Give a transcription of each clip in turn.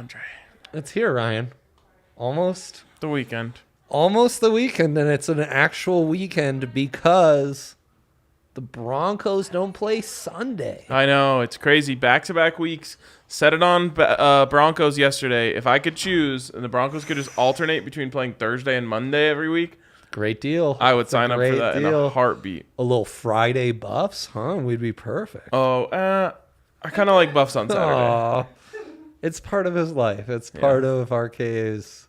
Andre. It's here, Ryan. Almost the weekend. Almost the weekend, and it's an actual weekend because the Broncos don't play Sunday. I know. It's crazy. Back-to-back weeks. Set it on Broncos yesterday. If I could choose, and the Broncos could just alternate between playing Thursday and Monday every week. Great deal. I would sign up for that in a heartbeat. A little Friday buffs, huh? We'd be perfect. Oh, I kind of like buffs on Saturday. Aww. It's part of his life. It's part of RK's.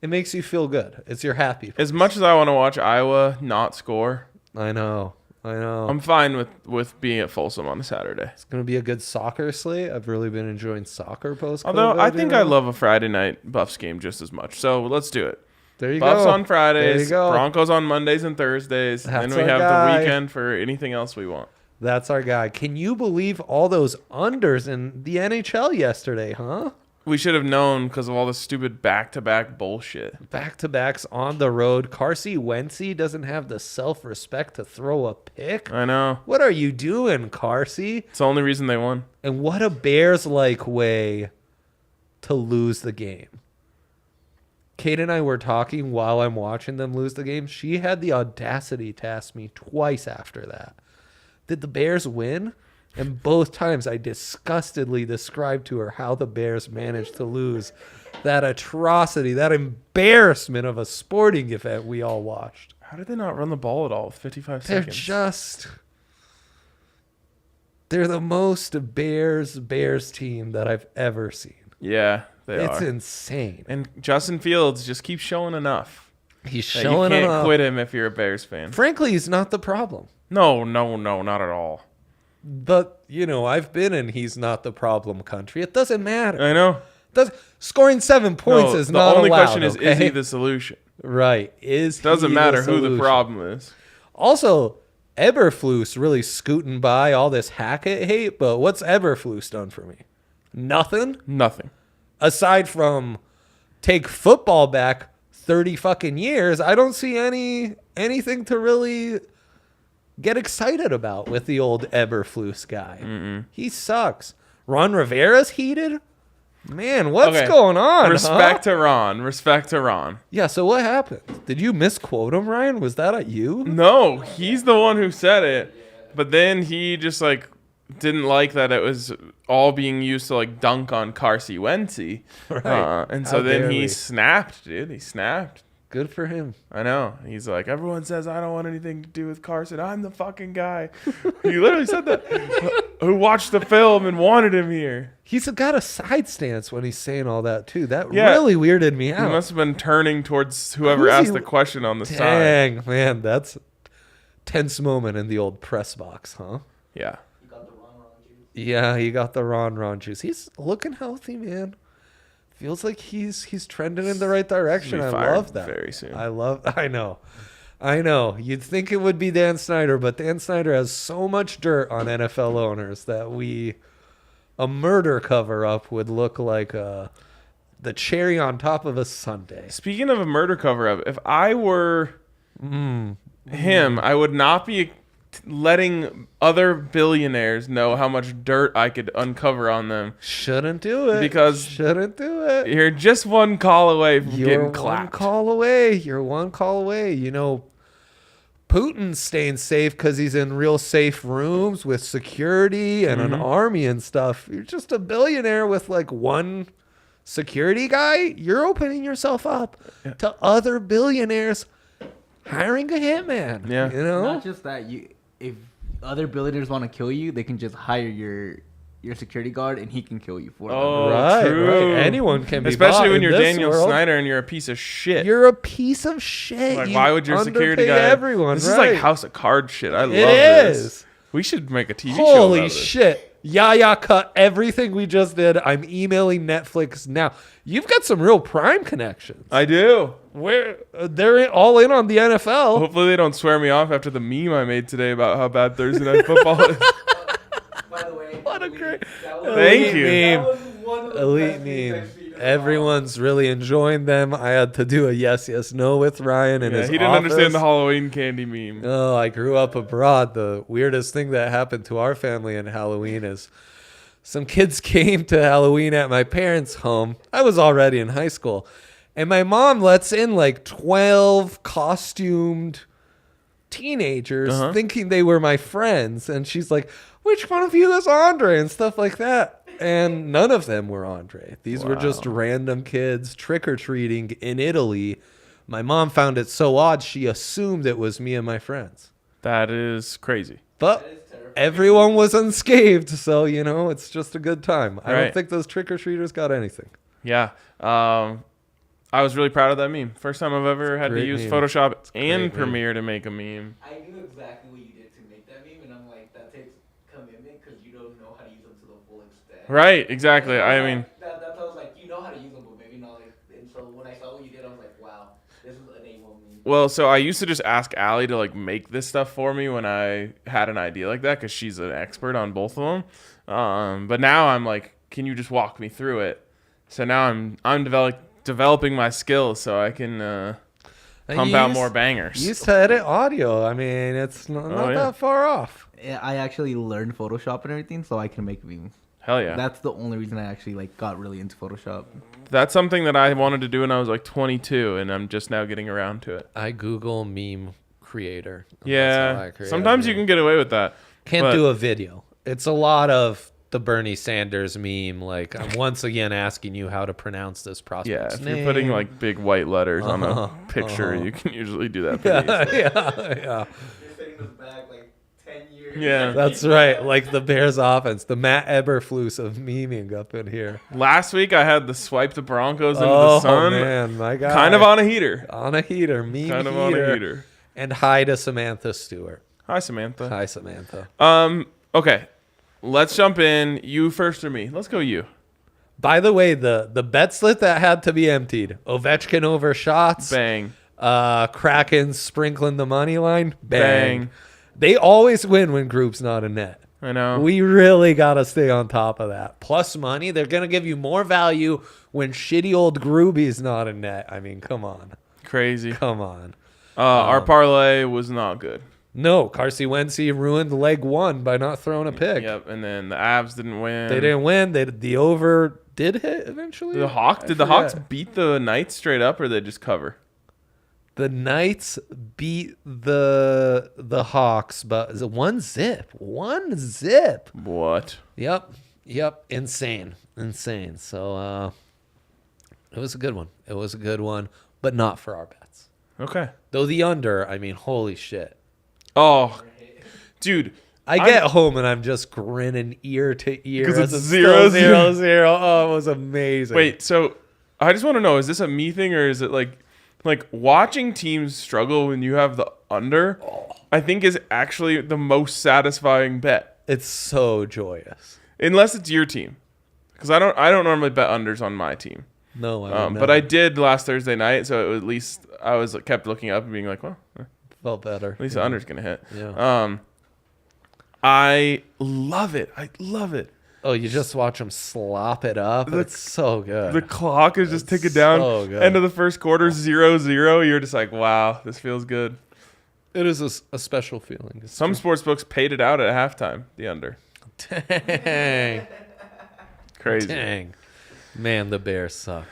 It makes you feel good. It's your happy place. As much as I want to watch Iowa not score, I know. I'm fine with being at Folsom on a Saturday. It's going to be a good soccer slate. I've really been enjoying soccer post-COVID. Although I think I love a Friday night Buffs game just as much. So let's do it. There you Buffs go. on Fridays, there you go. Broncos on Mondays and Thursdays. That's then we have guy. the weekend for anything else we want. That's our guy. Can you believe all those unders in the NHL yesterday, huh? We should have known because of all the stupid back-to-back bullshit. Back-to-backs on the road. Carson Wentz doesn't have the self-respect to throw a pick. I know. What are you doing, Carson? It's the only reason they won. And what a Bears-like way to lose the game. Kate and I were talking while I'm watching them lose the game. She had the audacity to ask me twice after that, did the Bears win? And both times I disgustedly described to her how the Bears managed to lose that atrocity, that embarrassment of a sporting event we all watched. How did they not run the ball at all with 55 seconds? They're the most Bears team that I've ever seen. Yeah, they are. It's insane. And Justin Fields just keeps showing enough. He's showing enough. You can't quit him if you're a Bears fan. Frankly, he's not the problem. No, not at all. But, I've been in he's not the problem country. It doesn't matter. I know. Scoring 7 points is not allowed. The only question is he the solution? Right. Doesn't matter who the problem is. Also, Eberflus really scooting by all this Hackett hate, but what's Eberflus done for me? Nothing? Nothing. Aside from take football back 30 fucking years, I don't see anything to really get excited about with the old Eberflus guy. Mm-mm. He sucks. Ron Rivera's heated? Man, what's going on? Respect to Ron. Yeah, so what happened? Did you misquote him, Ryan? Was that at you? No, he's the one who said it. But then he just didn't like that it was all being used to dunk on Carson Wentz. Right. And so then he snapped, dude. He snapped. Good for him. I know. He's like, everyone says I don't want anything to do with Carson. I'm the fucking guy. He literally said that. Who watched the film and wanted him here. He's got a side stance when he's saying all that, too. That really weirded me out. He must have been turning towards whoever asked the question on the side. Dang, man. That's a tense moment in the old press box, huh? Yeah. Yeah, he got the Ron juice. He's looking healthy, man. Feels like he's trending in the right direction. I love that. Very soon. I know. You'd think it would be Dan Snyder, but Dan Snyder has so much dirt on NFL owners that a murder cover-up would look like the cherry on top of a sundae. Speaking of a murder cover-up, if I were him, I would not be letting other billionaires know how much dirt I could uncover on them. Shouldn't do it. Because shouldn't do it. You're just one call away from getting clapped. One call away. You're one call away. You know, Putin's staying safe because he's in real safe rooms with security and an army and stuff. You're just a billionaire with like one security guy. You're opening yourself up to other billionaires hiring a hitman. Yeah. You know? Not just that. If other billionaires want to kill you, they can just hire your security guard and he can kill you for them. Oh, right, true. right. Anyone can be Especially bought when in you're this Daniel world. Snyder and you're a piece of shit. You're a piece of shit. Like, You why would your security underpay guy? everyone? This right. is like House of Cards shit. I love It this. is. We should make a TV show Holy about this. shit. Yaya cut everything we just did. I'm emailing Netflix now. You've got some real Prime connections. I do. Where they're all in on the NFL. Hopefully they don't swear me off after the meme I made today about how bad Thursday Night Football is. By the way, What a great Thank you. Elite meme. Everyone's really enjoying them. I had to do a yes, no with Ryan and Yeah, his he didn't office. understand the Halloween candy meme. Oh, I grew up abroad. The weirdest thing that happened to our family in Halloween is some kids came to Halloween at my parents' home. I was already in high school. And my mom lets in like 12 costumed teenagers thinking they were my friends. And she's like, which one of you is Andre? And stuff like that. And none of them were Andre. These were just random kids trick-or-treating in Italy. My mom found it so odd, she assumed it was me and my friends. That is crazy. But everyone was unscathed, so, you know, it's just a good time. I Right. don't think those trick-or-treaters got anything. Yeah. I was really proud of that meme. First time I've ever had to Great use meme. Photoshop and meme. Premiere to make a meme. I knew exactly what you did to make that meme, and I'm like, that takes commitment because you don't know how to use them to the full extent. Right, exactly. I mean, That I was like, you know how to use them, but maybe not. Like, and so when I saw what you did, I was like, wow, this is an A1 meme. well, so I used to just ask Allie to like make this stuff for me when I had an idea like that because she's an expert on both of them. But now I'm like, can you just walk me through it? So now I'm developing my skills so I can pump out more bangers. You used to edit audio. I mean, it's not that far off. Yeah, I actually learned Photoshop and everything, so I can make memes. Hell yeah. That's the only reason I actually like got really into Photoshop. That's something that I wanted to do when I was like 22, and I'm just now getting around to it. I Google meme creator. That's how I Yeah. create Sometimes a you meme. can get away with that. Can't but- do a video. It's a lot of the Bernie Sanders meme. Like, I'm once again asking you how to pronounce this Yeah, prospect's if name. you're putting like big white letters on a picture, you can usually do that pretty easily. yeah. You're setting this back like 10 years. Yeah. That's right. Like the Bears offense, the Matt Eberflus of memeing up in here. Last week I had the swipe the Broncos into Oh, the sun. man, my God. Kind of on a heater. On a heater. Meme Kind of heater. on a heater. And hi to Samantha Stewart. Hi, Samantha. Hi, Samantha. Okay. Let's jump in. You first or me? Let's go you. By the way, the bet slip that had to be emptied. Ovechkin over shots. Bang. Kraken sprinkling the money line. Bang. Bang. They always win when group's not a net. I know. We really got to stay on top of that. Plus money. They're going to give you more value when shitty old Groovy's not a net. I mean, come on. Crazy. Come on. Our parlay was not good. No, Carsey Wentz ruined leg one by not throwing a pick. Yep. And then the Avs didn't win. They didn't win. The over did hit eventually. Did the Hawks beat the Knights straight up, or they just cover? The Knights beat the Hawks, but is it 1-0? 1-0. What? Yep. Insane. So it was a good one. But not for our bets. Okay. Though the under, I mean, holy shit. Oh, dude. I get home and I'm just grinning ear to ear 'Cause as it's still 0-0. 0-0. Oh, it was amazing. Wait, so I just want to know, is this a me thing, or is it like watching teams struggle when you have the under, I think is actually the most satisfying bet. It's so joyous. Unless it's your team. Because I don't normally bet unders on my team. No, But I did last Thursday night, so at least I kept looking up and being like, well, felt better. at least the under's gonna hit. Yeah. I love it. Oh, you just watch them slop it up. It's so good. The clock is just ticking down. so good. End of the first quarter, 0-0. You're just like, wow, this feels good. It is a special feeling. It's Some sports books paid it out at halftime, the under. Dang. Crazy. Dang. Man, the Bears suck.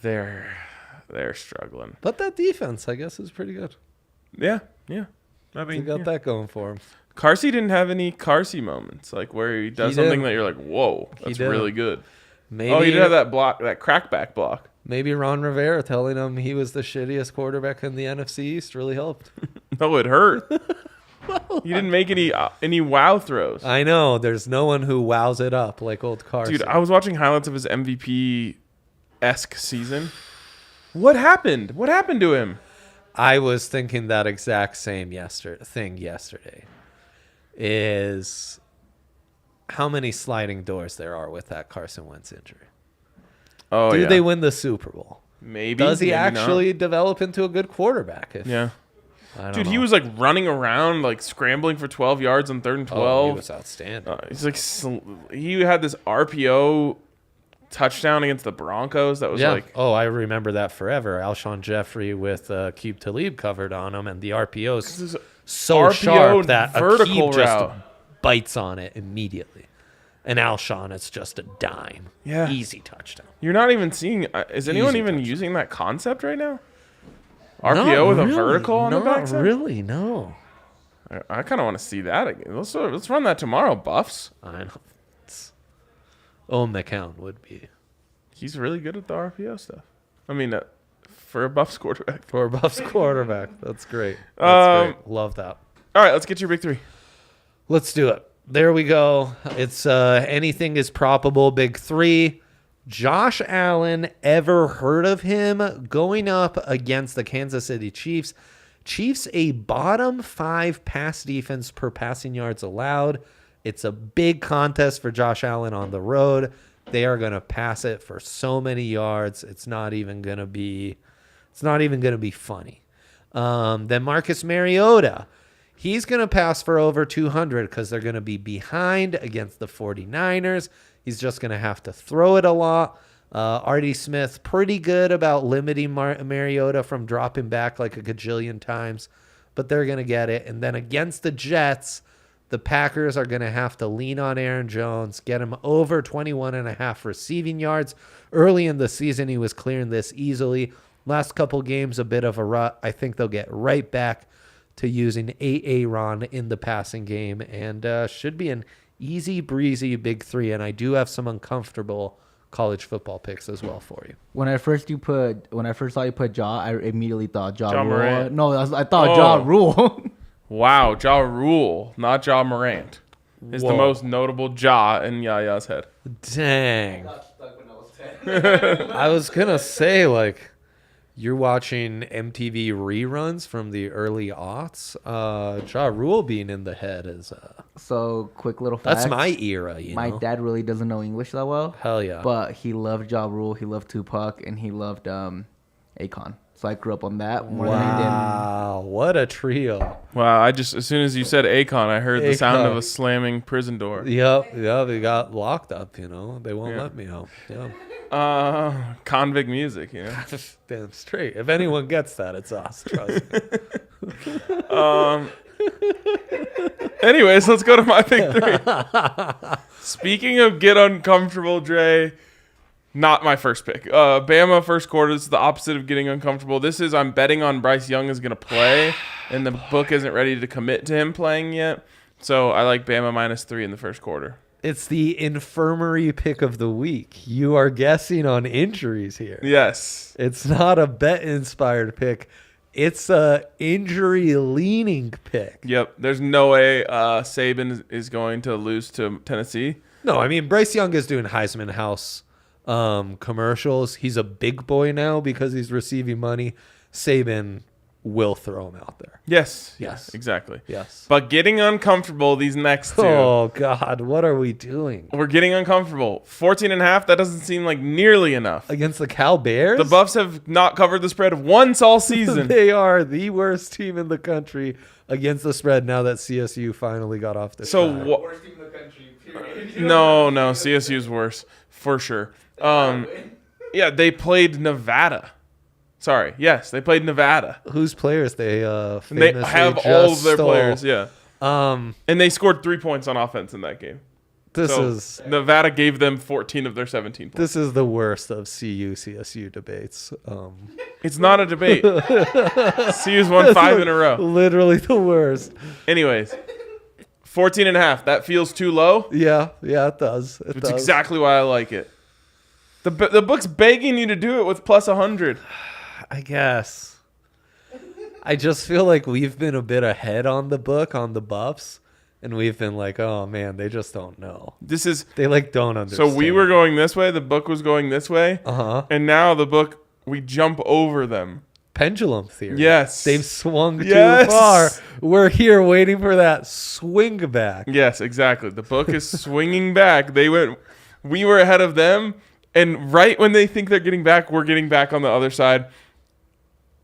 They're struggling. But that defense, I guess, is pretty good. Yeah. I They mean, got that going for him. Carsey didn't have any Carsey moments, like where he does something that you're like, whoa, that's really good. Maybe, he did have that block, that crackback block. Maybe Ron Rivera telling him he was the shittiest quarterback in the NFC East really helped. No, it hurt. He didn't make any wow throws. I know. There's no one who wows it up like old Carson. Dude, I was watching highlights of his MVP-esque season. What happened? What happened to him? I was thinking that exact same thing yesterday. Is how many sliding doors there are with that Carson Wentz injury. Oh, Do they win the Super Bowl? Maybe. Does he maybe actually not. develop into a good quarterback? Yeah. Dude, he was like running around, like scrambling for 12 yards on 3rd and 12. Oh, he was outstanding. He's like, he had this RPO touchdown against the Broncos. That was like, oh, I remember that forever. Alshon Jeffrey with Aqib Talib covered on him, and the RPO's so RPO sharp that vertical Aqib route. just bites on it immediately. And Alshon, it's just a dime. Yeah. Easy touchdown. You're not even seeing. Is anyone Easy even touchdown. using that concept right now? RPO with a vertical on the backside? Not really, no. I kind of want to see that again. Let's run that tomorrow, Buffs. I know. McCown would be. He's really good at the RPO stuff. I mean, for a Buffs quarterback. For a Buffs quarterback. That's great. That's great. Love that. All right, let's get your big three. Let's do it. There we go. It's anything is probable. Big three. Josh Allen, ever heard of him? Going up against the Kansas City Chiefs. Chiefs, a bottom 5 pass defense per passing yards allowed. It's a big contest for Josh Allen on the road. They are going to pass it for so many yards. It's not even going to be funny. Then Marcus Mariota. He's going to pass for over 200 because they're going to be behind against the 49ers. He's just going to have to throw it a lot. Artie Smith, pretty good about limiting Mariota from dropping back like a gajillion times, but they're going to get it. And then against the Jets, the Packers are going to have to lean on Aaron Jones, get him over 21.5 receiving yards. Early in the season, he was clearing this easily. Last couple games, a bit of a rut. I think they'll get right back to using Aaron in the passing game, and should be an easy breezy big three. And I do have some uncomfortable college football picks as well for you. When I first saw you put Ja, I immediately thought Ja Rule. Morant. No, I thought Ja Rule. Wow, Ja Rule, not Ja Morant, is the most notable Ja in Yaya's head. Dang. I was gonna say, like, you're watching MTV reruns from the early aughts. Ja Rule being in the head is So, quick little fact. that's my era, My dad really doesn't know English that well. Hell yeah. But he loved Ja Rule, he loved Tupac, and he loved Akon. So I grew up on that more than he did. Wow, what a trio. Wow, as soon as you said Akon, I heard the sound Akon. of a slamming prison door. Yep, they got locked up, They won't let me out. Yeah. Convict music, Damn straight. If anyone gets that, it's us. Trust me. Anyways, let's go to my big three. Speaking of get uncomfortable, Dre, not my first pick. Bama first quarter. This is the opposite of getting uncomfortable. I'm betting on Bryce Young is going to play, and the book isn't ready to commit to him playing yet. So I like Bama -3 in the first quarter. It's the infirmary pick of the week. You are guessing on injuries here. Yes. It's not a bet-inspired pick. It's a injury-leaning pick. Yep. There's no way Saban is going to lose to Tennessee. No, I mean, Bryce Young is doing Heisman House commercials. He's a big boy now because he's receiving money. Saban will throw him out there. Yes. Yes. Exactly. Yes. But getting uncomfortable these next two. Oh, God. What are we doing? We're getting uncomfortable. 14.5, that doesn't seem like nearly enough. Against the Cal Bears? The Buffs have not covered the spread once all season. They are the worst team in the country against the spread now that CSU finally got off the schneid. Worst team in the country, period. No, CSU's worse for sure. Yeah, they played Nevada. Sorry. Yes, they played Nevada. Whose players they And they famously have just all of their stole. players, yeah. Um, And they scored 3 points on offense in that game. this So is Nevada gave them 14 of their 17 points. this is the worst of CU-CSU debates. It's not a debate. CU's won 5 in a row. Literally the worst. Anyways, 14.5. That feels too low. Yeah, it does. It It's does. exactly why I like it. The book's begging you to do it with plus 100. I guess. I just feel like we've been a bit ahead on the book on the buffs, and we've been like, oh man, they just don't know. This is They like don't understand. so we were going this way. The book was going this way, and now the book we jump over them. pendulum theory. Yes. They've swung Yes. too far. We're here waiting for that swing back. Yes, exactly. The book is swinging back. We were ahead of them, and right when they think they're getting back, we're getting back on the other side.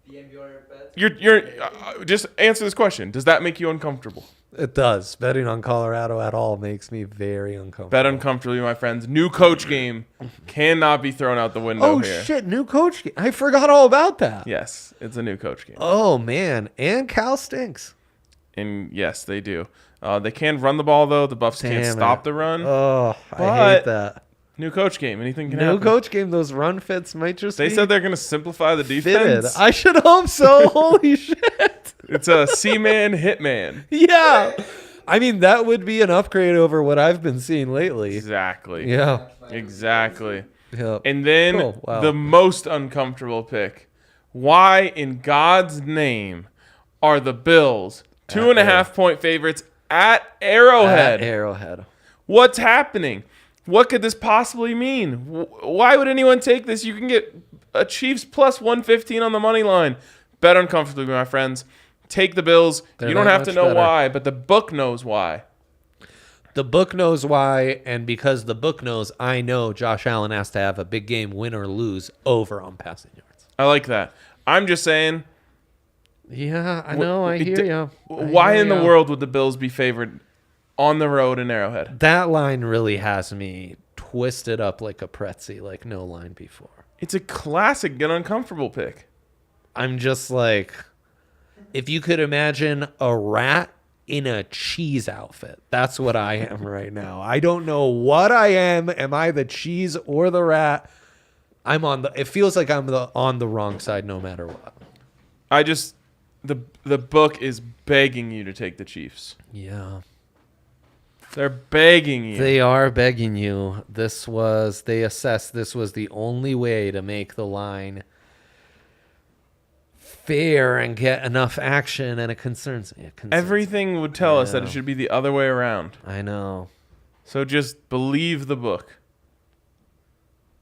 DNVR Bets. You're just answer this question. Does that make you uncomfortable? It does. Betting on Colorado at all makes me very uncomfortable. Bet uncomfortably, my friends. New coach game cannot be thrown out the window Oh here. shit, new coach game. I forgot all about that. Yes, it's a new coach game. Oh man, and Cal stinks. And yes, they do. They can run the ball, though. The Buffs can't Damn stop it. the run. Oh, I But hate that. New coach game. Anything can New happen. coach game, those run fits might just They be said they're going to simplify the fitted. defense. I should hope so. Holy shit. It's a C-man, hitman. Yeah. I mean, that would be an upgrade over what I've been seeing lately. Exactly. Yeah. Exactly. Yeah. And then Oh, wow. the most uncomfortable pick. Why in God's name are the Bills 2.5 point favorites at Arrowhead? At Arrowhead. What's happening? What could this possibly mean? Why would anyone take this? You can get a Chiefs plus 115 on the money line. Bet uncomfortably, my friends. Take the Bills. They're You don't not have to much know better. why, but the book knows why. The book knows why, and because the book knows, I know Josh Allen has to have a big game, win or lose, over on passing yards. I like that. I'm just saying, Yeah, I know. I hear you. why in the world would the Bills be favored on the road in Arrowhead? That line really has me twisted up like a pretzel, like no line before. It's a classic get uncomfortable pick. I'm just like, if you could imagine a rat in a cheese outfit, that's what I am right now. I don't know what I am. Am I the cheese or the rat? It feels like I'm on the wrong side no matter what. The book is begging you to take the Chiefs. Yeah. They're begging you. They are begging you. They assessed this was the only way to make the line fair and get enough action, and it concerns me. Everything would tell us that Yeah. it should be the other way around. I know. So just believe the book.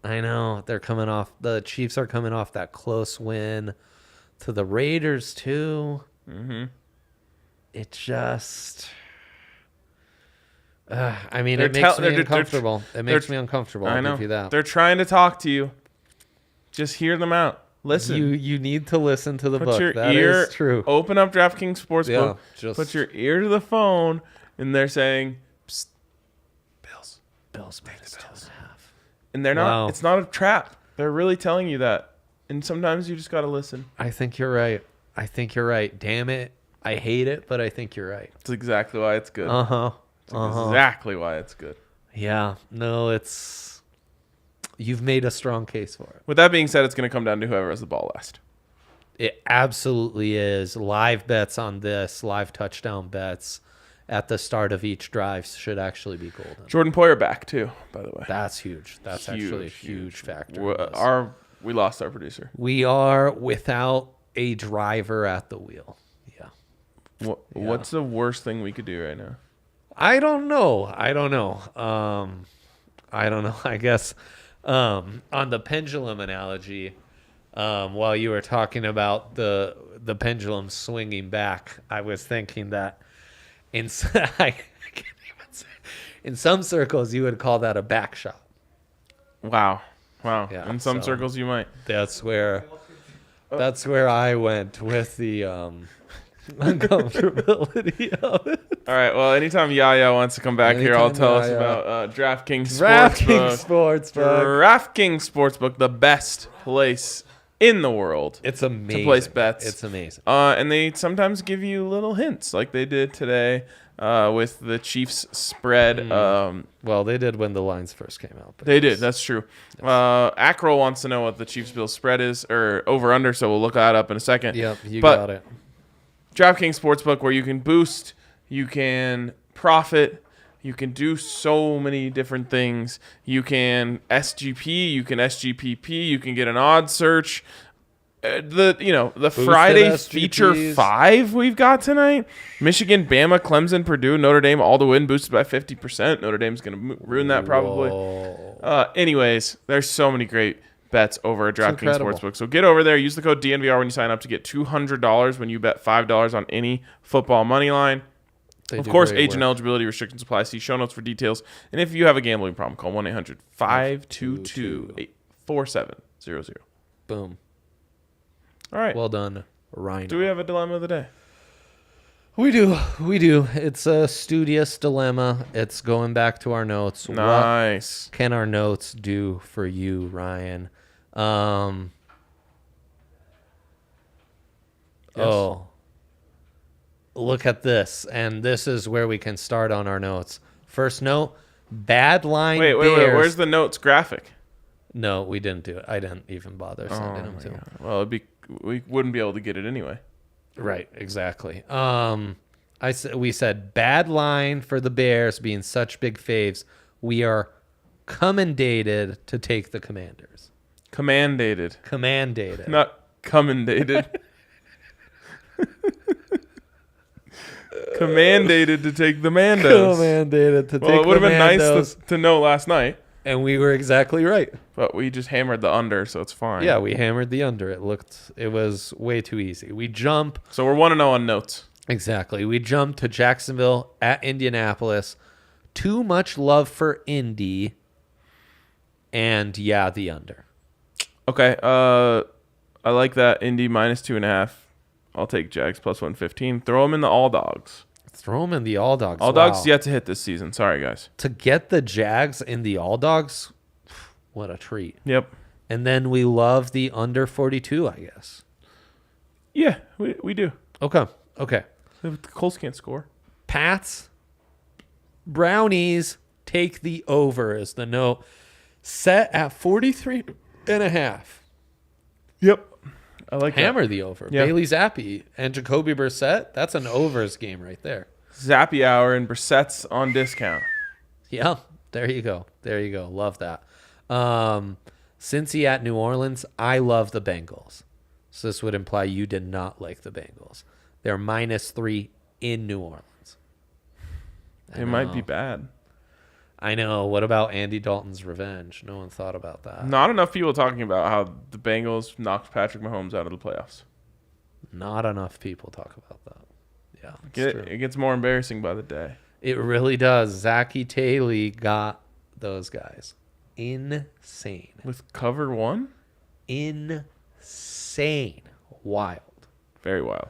I know. The Chiefs are coming off that close win to the Raiders, too. Mm-hmm. It just. I mean, They're it makes tell- me they're- uncomfortable. It makes me uncomfortable. I I'll know. give you that. They're trying to talk to you. Just hear them out. Listen. You need to listen to the Put book. your That ear. is true. Open up DraftKings Sportsbook. just Put your ear to the phone, and they're saying, Psst, Bills. Bills minus 2.5. And they're not. Wow. It's not a trap. They're really telling you that. And sometimes you just got to listen. I think you're right. Damn it. I hate it, but I think you're right. That's exactly why it's good. Uh-huh. Exactly why it's good. Yeah. No, you've made a strong case for it. With that being said, it's going to come down to whoever has the ball last. It absolutely is. Live bets on this, live touchdown bets at the start of each drive should actually be golden. Jordan Poyer back too, by the way. That's huge. That's actually a huge factor. in this. We lost our producer. We are without a driver at the wheel. Yeah. What's the worst thing we could do right now? I don't know. I don't know. I guess on the pendulum analogy, while you were talking about the pendulum swinging back, I was thinking that in I can't even say, in some circles you would call that a back shot. Wow. Yeah, In some circles, you might. That's where I went with the uncomfortability of it. All right. Well, anytime Yaya wants to come back here, I'll Anytime tell us Yaya. about DraftKings DraftKings Sportsbook. Sportsbook. DraftKings Sportsbook, the best place in the world. It's amazing. To place bets. It's amazing. And they sometimes give you little hints, like they did today with the Chiefs spread. Well, they did when the lines first came out. But They did. That's true. Akrol wants to know what the Chiefs-Bills spread is, or over-under, so we'll look that up in a second. Yep, you But got it. DraftKings Sportsbook, where you can boost, you can profit, you can do so many different things. You can SGP, you can SGPP, you can get an odds search. The Friday SGPs. feature 5 we've got tonight. Michigan, Bama, Clemson, Purdue, Notre Dame, all to win, boosted by 50%. Notre Dame's going to ruin that probably. Anyways, there's so many great bets over at DraftKings Sportsbook. So get over there. Use the code DNVR when you sign up to get $200 when you bet $5 on any football money line. Of course, age and eligibility restrictions apply. See show notes for details. And if you have a gambling problem, call 1-800-522-4700. Boom. All right. Well done, Ryan. Do we have a dilemma of the day? We do. It's a studious dilemma. It's going back to our notes. Nice. What can our notes do for you, Ryan? Yes. Oh. Look at this. And this is where we can start on our notes. First note, bad line Wait. Bears. Where's the notes graphic? No, we didn't do it. I didn't even bother sending them to him. Well, we wouldn't be able to get it anyway. Right, exactly. We said bad line for the Bears being such big faves. We are commendated to take the Commanders. Commandated. Not commendated. Commandated to take the Mandos. Commanded to take the Mandos. Well, it would have been nice to know last night. And we were exactly right. But we just hammered the under, so it's fine. Yeah, we hammered the under. It was way too easy. We jump. So we're 1-0 on notes. Exactly. We jump to Jacksonville at Indianapolis. Too much love for Indy. And yeah, the under. Okay. I like that. Indy -2.5. I'll take Jags plus 115. Throw them in the all dogs. Throw them in the all dogs. All dogs yet to hit this season. Sorry, guys. To get the Jags in the all dogs, what a treat. Yep. And then we love the under 42, I guess. Yeah, we do. Okay. The Colts can't score. Pats, Brownies, take the over is the note. Set at 43.5. Yep. I like Hammer the over. Yeah. Bailey Zappi and Jacoby Brissett. That's an overs game right there. Zappy hour and Brissett's on discount. Yeah, there you go. Love that. Cincy at New Orleans. I love the Bengals. So this would imply you did not like the Bengals. They're -3 in New Orleans. They might be bad. I know. What about Andy Dalton's revenge? No one thought about that. Not enough people talking about how the Bengals knocked Patrick Mahomes out of the playoffs. Not enough people talk about that. Yeah, It gets more embarrassing by the day. It really does. Zachy Taylor got those guys. Insane. With cover 1? Insane. Wild. Very wild.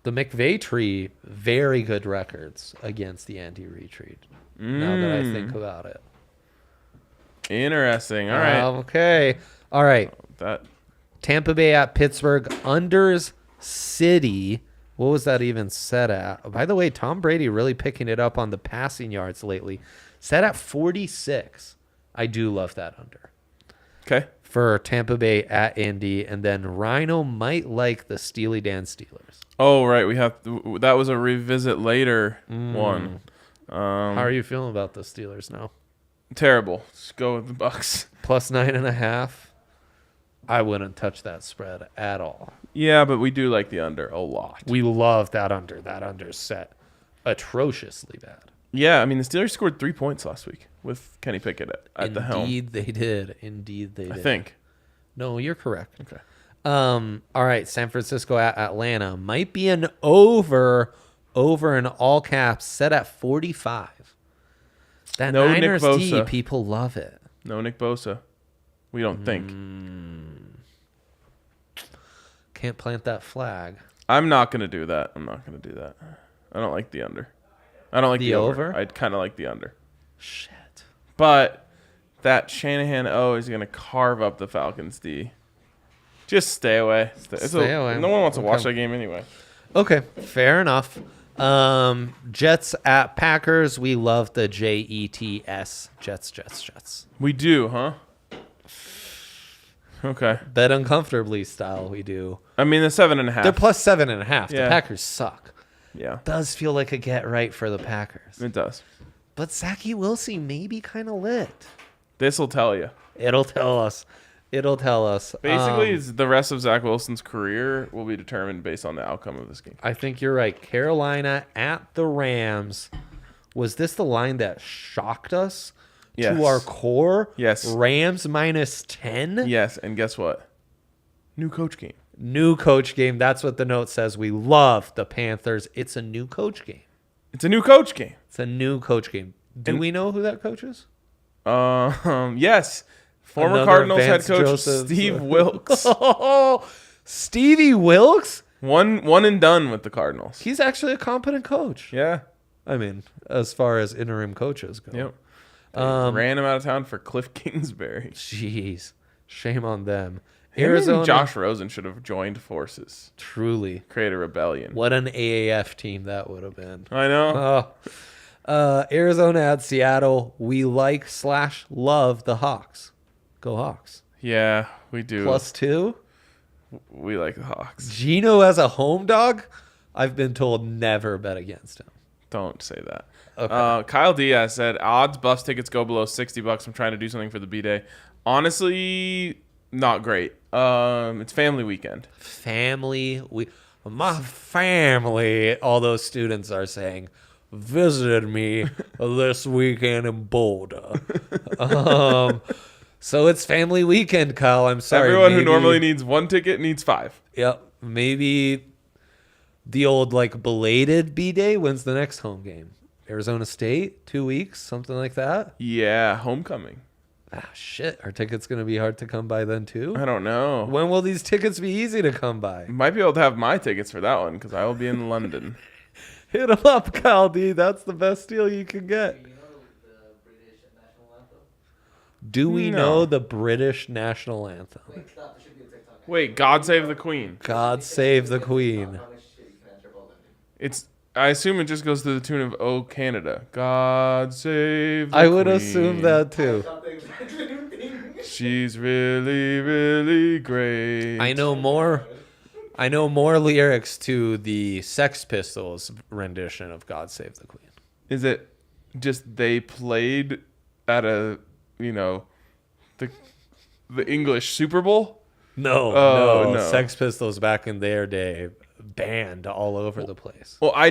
The McVay tree, very good records against the Andy Reid tree. Now that I think about it. Interesting. All right. Okay. All right. That Tampa Bay at Pittsburgh. Unders City. What was that even set at? By the way, Tom Brady really picking it up on the passing yards lately. Set at 46. I do love that under. okay. For Tampa Bay at Indy. And then Rhino might like the Steely Dan Steelers. Oh, right. That was a revisit later one. How are you feeling about the Steelers now? Terrible. Just go with the Bucks. Plus 9.5. I wouldn't touch that spread at all. Yeah, but we do like the under a lot. We love that under. That under's set atrociously bad. Yeah, I mean, the Steelers scored 3 points last week with Kenny Pickett at the helm. Indeed they did. I think. No, you're correct. Okay. All right, San Francisco at Atlanta. Might be an over in all caps, set at 45. That No Nick Niners D, Bosa. people love it. No Nick Bosa. We don't think. Can't plant that flag. I'm not going to do that. I don't like the under. I don't like the over. over? I'd kind of like the under. Shit. But that Shanahan O is going to carve up the Falcons D. Just stay away. Stay away. No one wants to watch Okay. that game anyway. Okay, fair enough. Jets at Packers. We love the Jets. Jets. We do, huh? Okay. Bet uncomfortably style. We do. I mean, the 7.5. They're plus 7.5. Yeah. The Packers suck. Yeah, Does feel like a get right for the Packers. it does. But Zachy Wilson may be kind of lit. This will tell you. It'll tell us. Basically, it's the rest of Zach Wilson's career will be determined based on the outcome of this game. I think you're right. Carolina at the Rams. Was this the line that shocked us Yes. to our core? Yes. Rams minus 10? Yes, and guess what? New coach game. New coach game. That's what the note says. We love the Panthers. It's a new coach game. It's a new coach game. It's a new coach game. Do we know who that coach is? Yes. Former Another Cardinals head Vance coach Joseph. Steve Wilkes. Oh, Stevie Wilkes? One and done with the Cardinals. He's actually a competent coach. Yeah. I mean, as far as interim coaches go. Yep. They ran him out of town for Cliff Kingsbury. Jeez. Shame on them. Him Arizona. and Josh Rosen should have joined forces. Truly. Create a rebellion. What an AAF team that would have been. I know. Arizona at Seattle. We like/love the Hawks. Go Hawks. Yeah, we do. +2. We like the Hawks. Gino as a home dog. I've been told never bet against him. Don't say that. Okay. Kyle Diaz said, odds buffs tickets go below $60. I'm trying to do something for the B-Day. Honestly, not great. It's family weekend. My family, all those students are saying, visited me this weekend in Boulder. So it's family weekend, Kyle. I'm sorry. Everyone who maybe- normally needs one ticket needs 5. Yep. Maybe the old belated B-Day. When's the next home game? Arizona State? 2 weeks? Something like that? Yeah, homecoming. Ah, shit. Are tickets going to be hard to come by then, too? I don't know. When will these tickets be easy to come by? Might be able to have my tickets for that one because I will be in London. Hit them up, Kyle D. That's the best deal you can get. Do we know the British national anthem? Wait, God Save the Queen. God save the Queen. I assume it just goes to the tune of "Oh Canada." God save the I would Queen. assume that too. She's really, really great. I know more lyrics to the Sex Pistols rendition of God Save the Queen. Is it just they played at a, the English Super Bowl? No, Oh, no. no. Sex Pistols back in their day banned all over the place. Well, I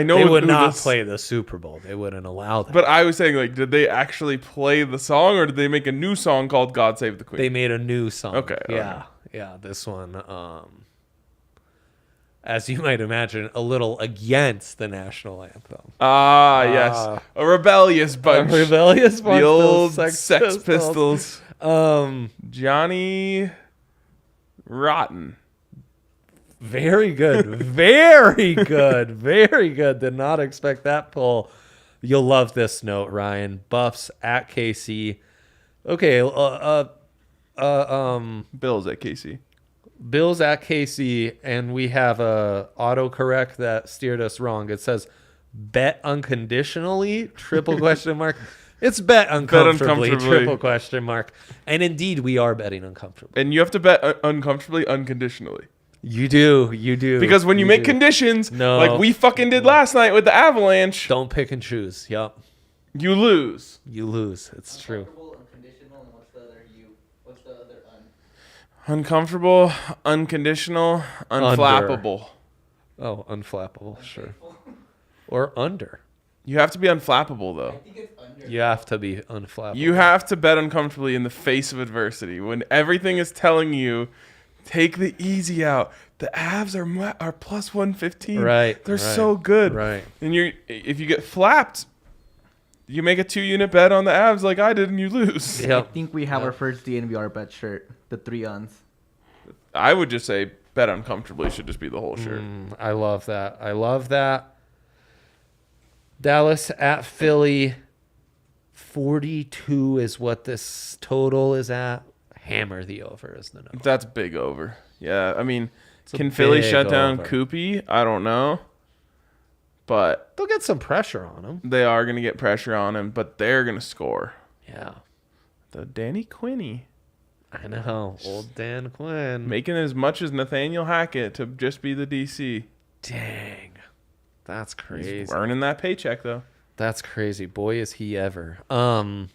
know They would who not this- play the Super Bowl. They wouldn't allow that. But I was saying, did they actually play the song, or did they make a new song called "God Save the Queen"? They made a new song. Okay, Yeah. Yeah. This one, as you might imagine, a little against the national anthem. Yes, a rebellious bunch. Rebellious bunch. The old those Sex Pistols. Um, Johnny Rotten. very good. Very good. Very good. Did not expect that pull. You'll love this note, Ryan. Buffs at KC. Okay. Bills at KC. Bills at KC, and we have a autocorrect that steered us wrong. It says bet unconditionally, triple question mark. It's bet uncomfortably, uncomfortably. triple question mark. And indeed, we are betting uncomfortably. And you have to bet uncomfortably, unconditionally. You do. Because when you make conditions, No. like we fucking did last night with the Avalanche, Don't pick and choose. Yep. you lose. You lose. It's true. Unconditional, and what's the other U? What's the other Uncomfortable, unconditional, unflappable. Oh, unflappable. Sure. Or under. You have to be unflappable, though. I think it's under. You have to be unflappable. You have to bet uncomfortably in the face of adversity. When everything is telling you, take the easy out. The Avs are plus 115. Right. They're right, so good. Right. And if you get flapped, you make a 2-unit bet on the Avs like I did and you lose. I Yep. think we have our first DNVR bet shirt. The 3 uns. I would just say bet uncomfortably should just be the whole shirt. I love that. Dallas at Philly. 42 is what this total is at. Hammer the over is the no. That's big over. Yeah, I mean, It's a can Philly big shut down over. Koopy? I don't know. But They'll get some pressure on him. they are going to get pressure on him, but they're going to score. Yeah. The Danny Quinney. I know. Old Dan Quinn. Making as much as Nathaniel Hackett to just be the DC. Dang. That's crazy. He's earning that paycheck, though. That's crazy. Boy, is he ever. All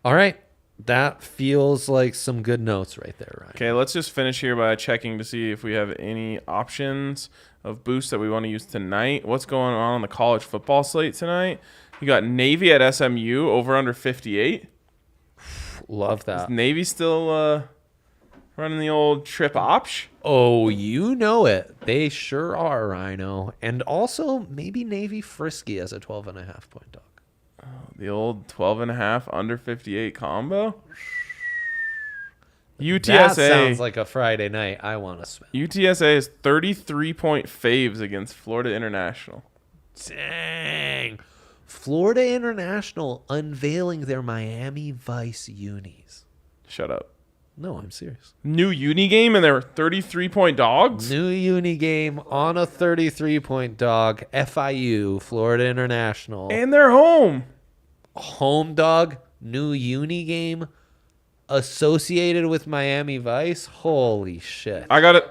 right. That feels like some good notes right there, Ryan. Okay, let's just finish here by checking to see if we have any options of boosts that we want to use tonight. What's going on the college football slate tonight? You got Navy at SMU over under 58. Love that. Is Navy still running the old trip option? Oh, you know it. They sure are, Rhino. And also, maybe Navy Frisky as a 12.5 point dog. The old 12.5 under 58 combo. UTSA. That sounds like a Friday night I want to spend. UTSA is 33-point faves against Florida International. Dang. Florida International unveiling their Miami Vice unis. Shut up. No, I'm serious. New uni game and they're 33-point dogs? New uni game on a 33-point dog. FIU, Florida International. And they're home. Home dog, new uni game associated with Miami Vice. Holy shit. I got it.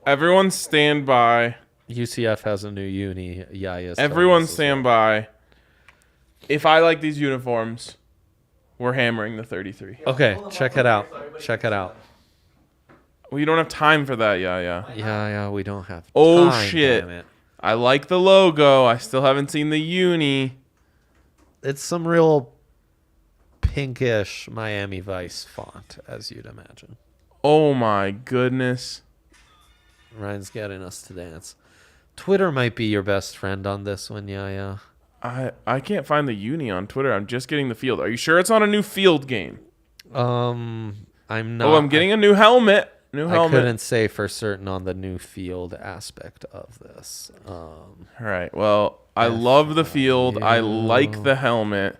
Everyone stand by. UCF has a new uni. Everyone stand by. If I like these uniforms, we're hammering the 33. Okay, check it out. Check it out. We don't have time for that, yeah. Yeah, we don't have Oh, time, shit. damn it. I like the logo. I still haven't seen the uni. It's some real pinkish Miami Vice font, as you'd imagine. Oh, my goodness. Ryan's getting us to dance. Twitter might be your best friend on this one, yeah. I can't find the uni on Twitter. I'm just getting the field. Are you sure it's on a new field game? I'm not. Oh, I'm getting a new helmet. I couldn't say for certain on the new field aspect of this. All right. Well, I love the field. I like the helmet.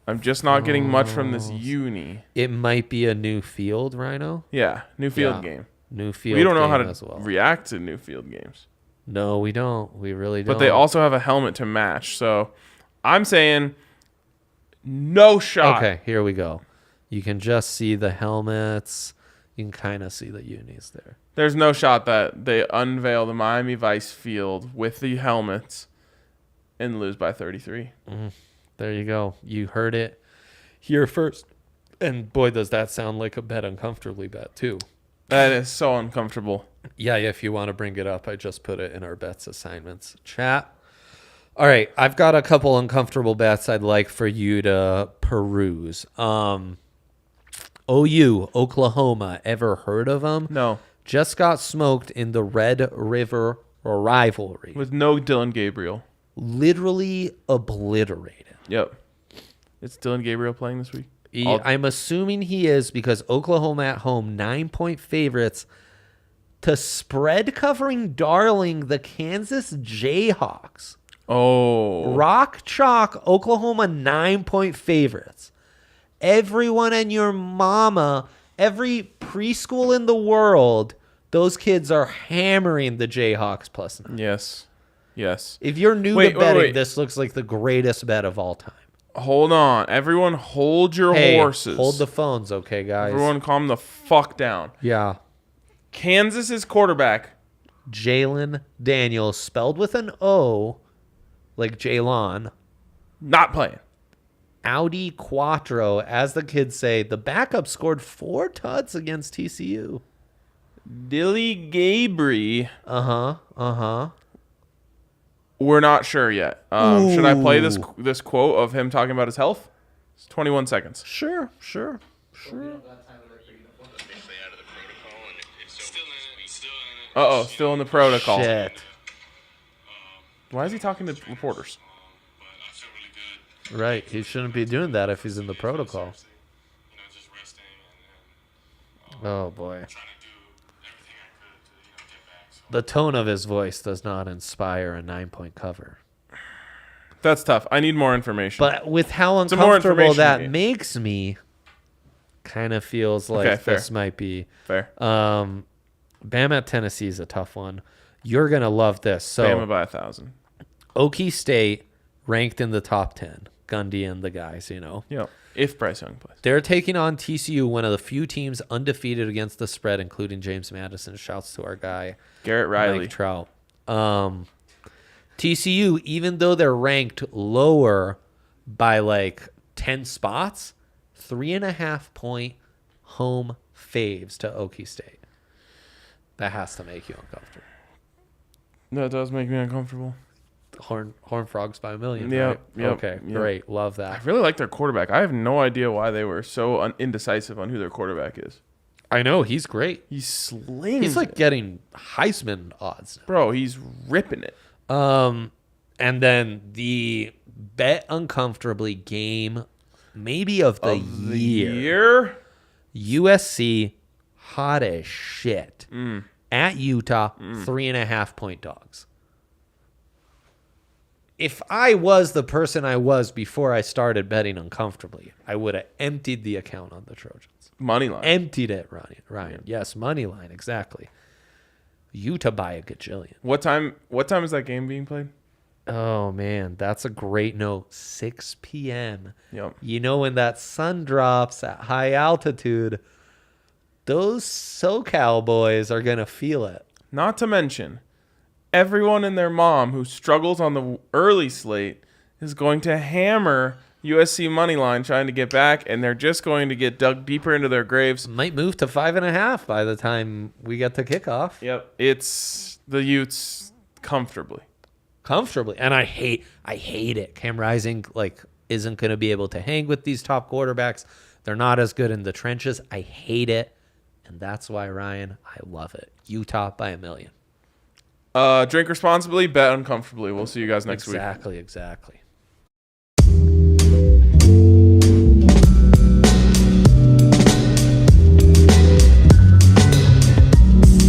I'm just not getting much from this uni. It might be a new field, Rhino. Yeah, new field game. New field. We don't know how as to well. react to new field games. No, we don't. We really don't. But they also have a helmet to match. So I'm saying no shot. Okay, here we go. You can just see the helmets. You can kind of see the unis there. There's no shot that they unveil the Miami Vice field with the helmets and lose by 33. There you go. You heard it here first. And boy, does that sound like a bet uncomfortably bet, too. That is so uncomfortable. Yeah, if you want to bring it up, I just put it in our bets assignments chat. All right, I've got a couple uncomfortable bets I'd like for you to peruse. OU, Oklahoma, ever heard of them? No. Just got smoked in the Red River rivalry. With no Dylan Gabriel. Literally obliterated. Yep. Is Dylan Gabriel playing this week? I'm assuming he is because Oklahoma at home, 9-point favorites to spread covering darling the Kansas Jayhawks. Oh. Rock chalk, Oklahoma 9-point favorites. Everyone and your mama, every preschool in the world, those kids are hammering the Jayhawks plus 9. Yes. If you're new to betting, this looks like the greatest bet of all time. Hold on. Everyone hold your horses. Hold the phones, okay, guys? Everyone calm the fuck down. Yeah. Kansas's quarterback. Jalen Daniels, spelled with an O, like Jalon. Not playing. Audi Quattro, as the kids say, the backup scored 4 tuds against TCU. Dilly Gabry. Uh-huh. We're not sure yet. Should I play this quote of him talking about his health? It's 21 seconds. Sure. Uh-oh, still in the protocol. Shit. Why is he talking to reporters? Right, he shouldn't be doing that if he's in the protocol. Oh, boy. The tone of his voice does not inspire a 9-point cover. That's tough. I need more information. But with how Some more uncomfortable information that here. makes me, kind of feels like Okay, fair. this might be. Fair. Bama at Tennessee is a tough one. You're going to love this. So Bama by 1,000. Okie State ranked in the top 10. Gundy and the guys, you know. Yeah. If Bryce Young plays. They're taking on TCU, one of the few teams undefeated against the spread, including James Madison. Shouts to our guy, Garrett Riley. Mike Trout. TCU, even though they're ranked lower by like 10 spots, 3.5 point home faves to Okie State. That has to make you uncomfortable. That does make me uncomfortable. Horn Frogs by 1 million. Yep, Right? yep, Okay, yep. great. Love I that. really like their quarterback. I have no idea why they were so indecisive on who their quarterback is. I know, he's great. He's slinging. He's like getting Heisman odds. Bro, he's ripping it. And then the bet uncomfortably game, maybe of the year. USC, hot as shit. At Utah, 3.5 point dogs. If I was the person I was before I started betting uncomfortably, I would have emptied the account on the Trojans. Money line. Emptied it, Ryan. Yes, money line, exactly. Utah by a gajillion. What time is that game being played? Oh, man, that's a great note. 6 p.m. Yep. You know, when that sun drops at high altitude, those SoCal boys are going to feel it. Not to mention, everyone and their mom who struggles on the early slate is going to hammer USC money line trying to get back, and they're just going to get dug deeper into their graves. Might move to 5.5 by the time we get to kickoff. Yep. It's the Utes comfortably. And I hate it. Cam Rising isn't going to be able to hang with these top quarterbacks. They're not as good in the trenches. I hate it, and that's why, Ryan, I love it. Utah by 1 million. Drink responsibly, bet uncomfortably. We'll see you guys next week. Exactly.